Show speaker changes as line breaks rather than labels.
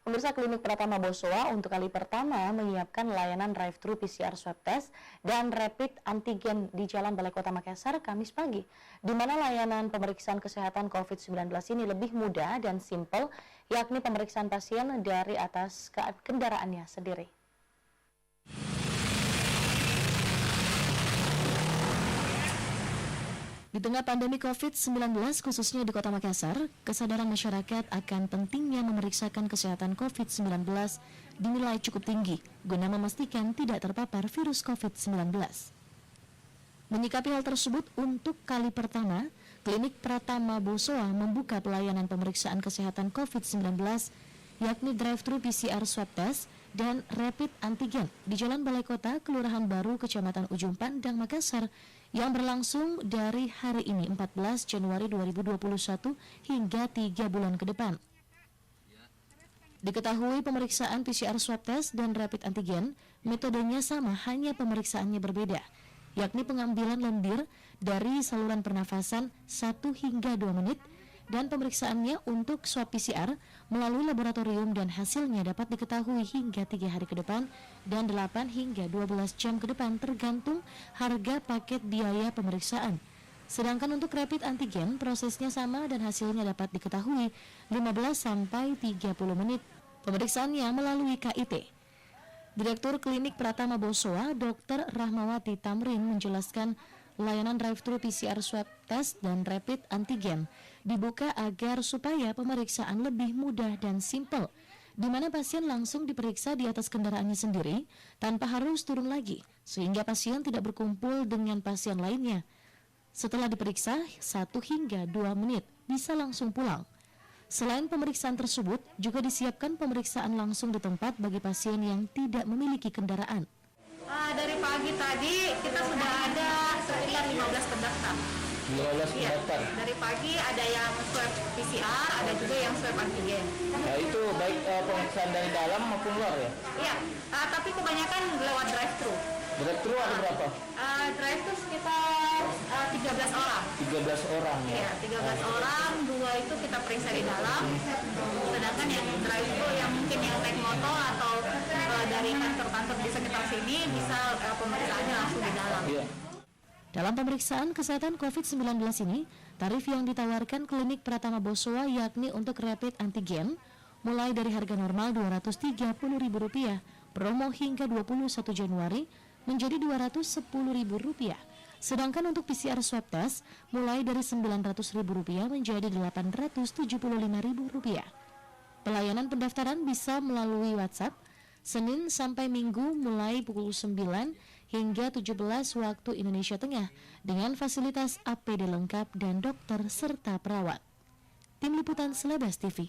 Pemirsa, Klinik Pratama Bosowa untuk kali pertama menyiapkan layanan drive-thru PCR swab test dan rapid antigen di Jalan Balai Kota Makassar Kamis pagi, di mana layanan pemeriksaan kesehatan COVID-19 ini lebih mudah dan simpel, yakni pemeriksaan pasien dari atas kendaraannya sendiri. Di tengah pandemi COVID-19, khususnya di Kota Makassar, kesadaran masyarakat akan pentingnya memeriksakan kesehatan COVID-19 dinilai cukup tinggi guna memastikan tidak terpapar virus COVID-19. Menyikapi hal tersebut, untuk kali pertama, Klinik Pratama Bosowa membuka pelayanan pemeriksaan kesehatan COVID-19, yakni drive-thru PCR swab test dan rapid antigen di Jalan Balai Kota, Kelurahan Baru, Kecamatan Ujung Pandang, Makassar, yang berlangsung dari hari ini 14 Januari 2021 hingga 3 bulan ke depan. Diketahui pemeriksaan PCR swab test dan rapid antigen metodenya sama, hanya pemeriksaannya berbeda, yakni pengambilan lendir dari saluran pernafasan 1 hingga 2 menit dan pemeriksaannya untuk swab PCR melalui laboratorium dan hasilnya dapat diketahui hingga 3 hari ke depan dan 8 hingga 12 jam ke depan tergantung harga paket biaya pemeriksaan. Sedangkan untuk rapid antigen prosesnya sama dan hasilnya dapat diketahui 15 sampai 30 menit. Pemeriksaannya melalui KIT. Direktur Klinik Pratama Bosowa, Dr. Rahmawati Tamrin menjelaskan layanan drive-thru PCR swab test dan rapid antigen dibuka agar supaya pemeriksaan lebih mudah dan simpel, di mana pasien langsung diperiksa di atas kendaraannya sendiri tanpa harus turun lagi, sehingga pasien tidak berkumpul dengan pasien lainnya. Setelah diperiksa 1 hingga 2 menit bisa langsung pulang. Selain pemeriksaan tersebut, juga disiapkan pemeriksaan langsung di tempat bagi pasien yang tidak memiliki kendaraan.
Dari pagi tadi kita sudah ada sekitar 15 pendaftar.
15 pendaftar?
Iya, dari pagi ada yang swab PCR, ada juga yang swab antigen.
Nah, itu baik pemeriksaan dari dalam maupun luar ya?
Iya, tapi kebanyakan lewat drive-thru.
Drive-thru ada berapa?
Drive-thru sekitar 13 orang.
13 orang ya?
Iya, 13 orang, 2 itu kita periksa di dalam. Sedangkan yang drive-thru yang mungkin yang naik motor atau dari kantor-kantor di sekitar sini bisa pemeriksaannya langsung di dalam.
Iya.
Dalam pemeriksaan kesehatan COVID-19 ini, tarif yang ditawarkan Klinik Pratama Bosowa yakni untuk rapid antigen mulai dari harga normal Rp230.000, promo hingga 21 Januari menjadi Rp210.000. Sedangkan untuk PCR swab test mulai dari Rp900.000 menjadi Rp875.000. Pelayanan pendaftaran bisa melalui WhatsApp Senin sampai Minggu mulai pukul 9 hingga 17 waktu Indonesia Tengah dengan fasilitas APD lengkap dan dokter serta perawat. Tim Liputan Selebas TV.